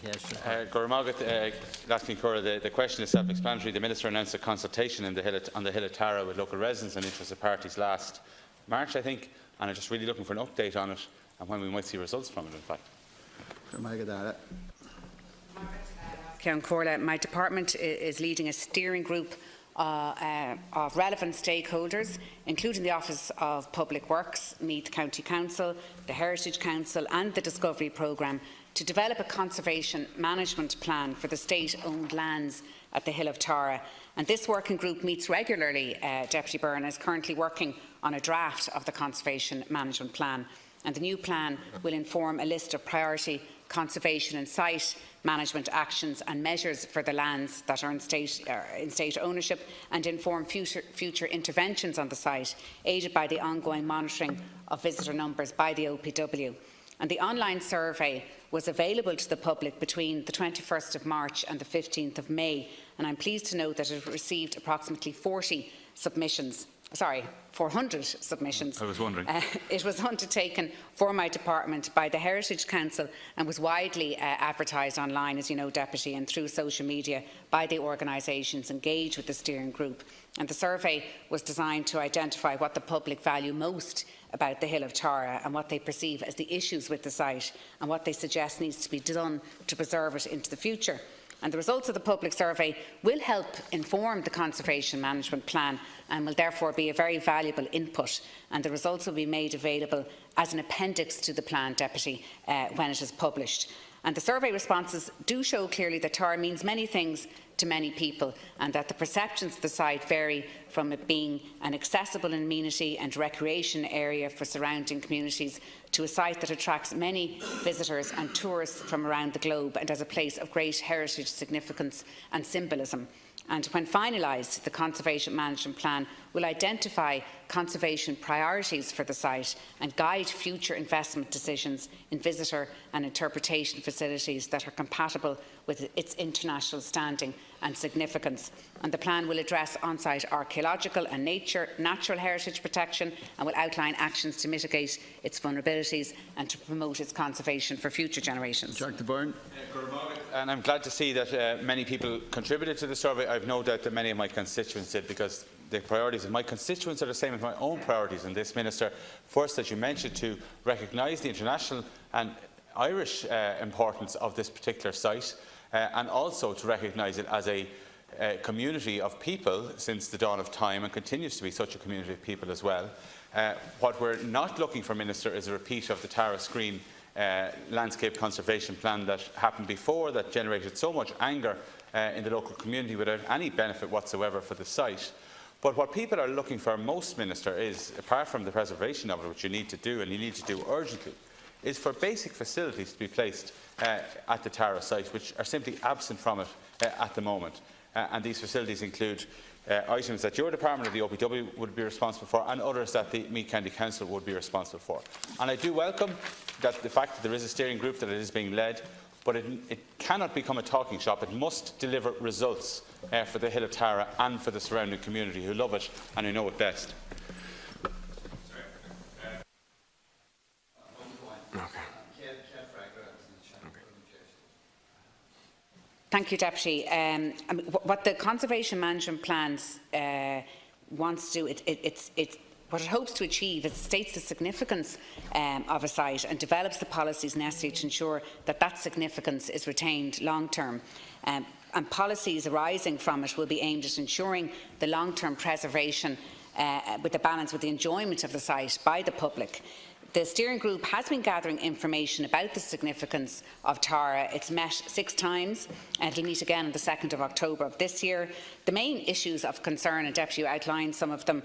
The question is self-explanatory. The Minister announced a consultation on the Hill of Tara with local residents and interested parties last March, I think, and I'm just really looking for an update on it and when we might see results from it, in fact. My department is leading a steering group of relevant stakeholders, including the Office of Public Works, Meath County Council, the Heritage Council and the Discovery Programme, to develop a conservation management plan for the state-owned lands at the Hill of Tara. And this working group meets regularly. Deputy Byrne is currently working on a draft of the conservation management plan, and the new plan will inform a list of priority conservation and site management actions and measures for the lands that are in state ownership, and inform future interventions on the site, aided by the ongoing monitoring of visitor numbers by the OPW. And the online survey was available to the public between the 21st of March and the 15th of May, and I'm pleased to note that it received approximately 400 submissions. I was wondering. It was undertaken for my department by the Heritage Council and was widely advertised online, as you know, Deputy, and through social media by the organisations engaged with the steering group. And the survey was designed to identify what the public value most about the Hill of Tara and what they perceive as the issues with the site and what they suggest needs to be done to preserve it into the future. And the results of the public survey will help inform the conservation management plan and will therefore be a very valuable input, and the results will be made available as an appendix to the plan, Deputy, when it is published. And the survey responses do show clearly that Tara means many things to many people, and that the perceptions of the site vary from it being an accessible amenity and recreation area for surrounding communities to a site that attracts many visitors and tourists from around the globe, and as a place of great heritage significance and symbolism. And when finalised, the Conservation Management Plan will identify conservation priorities for the site and guide future investment decisions in visitor and interpretation facilities that are compatible with its international standing and significance. And the plan will address on-site archaeological and natural heritage protection, and will outline actions to mitigate its vulnerabilities and to promote its conservation for future generations. Dr. Byrne. And I'm glad to see that many people contributed to the survey. I've no doubt that many of my constituents did, because the priorities of my constituents are the same as my own priorities in this, Minister. First, as you mentioned, to recognise the international and Irish importance of this particular site, and also to recognise it as a community of people since the dawn of time, and continues to be such a community of people as well. What we're not looking for, Minister, is a repeat of the Tara Screen landscape conservation plan that happened before, that generated so much anger in the local community without any benefit whatsoever for the site. But what people are looking for most, Minister, is, apart from the preservation of it, which you need to do, and you need to do urgently, is for basic facilities to be placed at the Tara site, which are simply absent from it at the moment. And these facilities include items that your department or the OPW would be responsible for, and others that the Meath County Council would be responsible for. And I do welcome the fact that there is a steering group, that it is being led, but it cannot become a talking shop. It must deliver results for the Hill of Tara and for the surrounding community, who love it and who know it best. Thank you, Deputy. What the Conservation Management Plans wants to do, what it hopes to achieve, it states the significance of a site and develops the policies necessary to ensure that that significance is retained long term. And policies arising from it will be aimed at ensuring the long-term preservation with a balance with the enjoyment of the site by the public. The steering group has been gathering information about the significance of Tara. It's met 6 times, and it will meet again on the 2nd of October of this year. The main issues of concern, and Deputy outlined some of them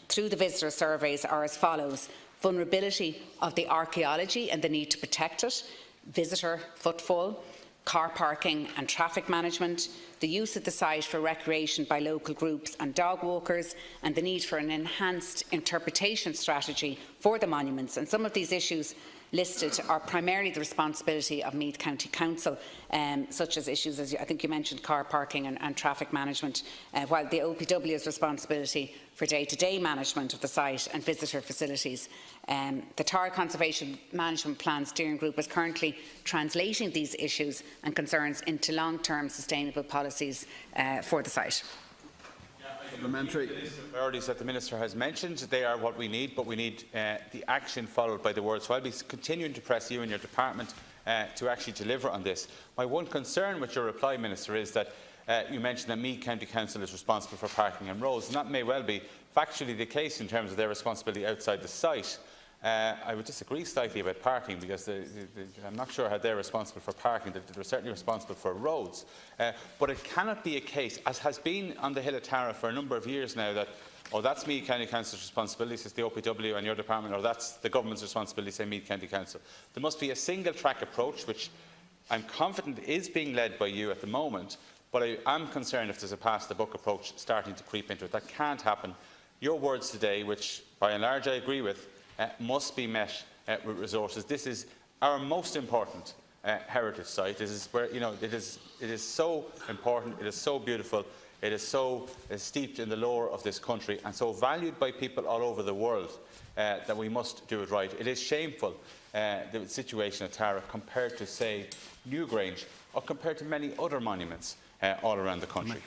through the visitor surveys, are as follows: vulnerability of the archaeology and the need to protect it, visitor footfall, car parking and traffic management, the use of the site for recreation by local groups and dog walkers, and the need for an enhanced interpretation strategy for the monuments. And some of these issues listed are primarily the responsibility of Meath County Council, such as issues, as I think you mentioned, car parking and traffic management, while the OPW's responsibility for day-to-day management of the site and visitor facilities. The Tar Conservation Management Plan Steering Group is currently translating these issues and concerns into long-term sustainable policies for the site. Supplementary. The priorities that the Minister has mentioned, they are what we need, but we need the action followed by the words. So I'll be continuing to press you and your department to actually deliver on this. My one concern with your reply, Minister, is that you mentioned that Meath County Council is responsible for parking and roads, and that may well be factually the case in terms of their responsibility outside the site. I would disagree slightly about parking, because I'm not sure how they're responsible for parking. They're certainly responsible for roads. But it cannot be a case, as has been on the Hill of Tara for a number of years now, that that's Meath County Council's responsibility, says the OPW and your department, or that's the government's responsibility, say Meath County Council. There must be a single track approach, which I'm confident is being led by you at the moment, but I am concerned if there's a pass-the-buck approach starting to creep into it. That can't happen. Your words today, which by and large I agree with, must be met with resources. This is our most important heritage site. This is where, it is so important, it is so beautiful, it is so steeped in the lore of this country and so valued by people all over the world that we must do it right. It is shameful, the situation at Tara, compared to, say, Newgrange, or compared to many other monuments all around the country.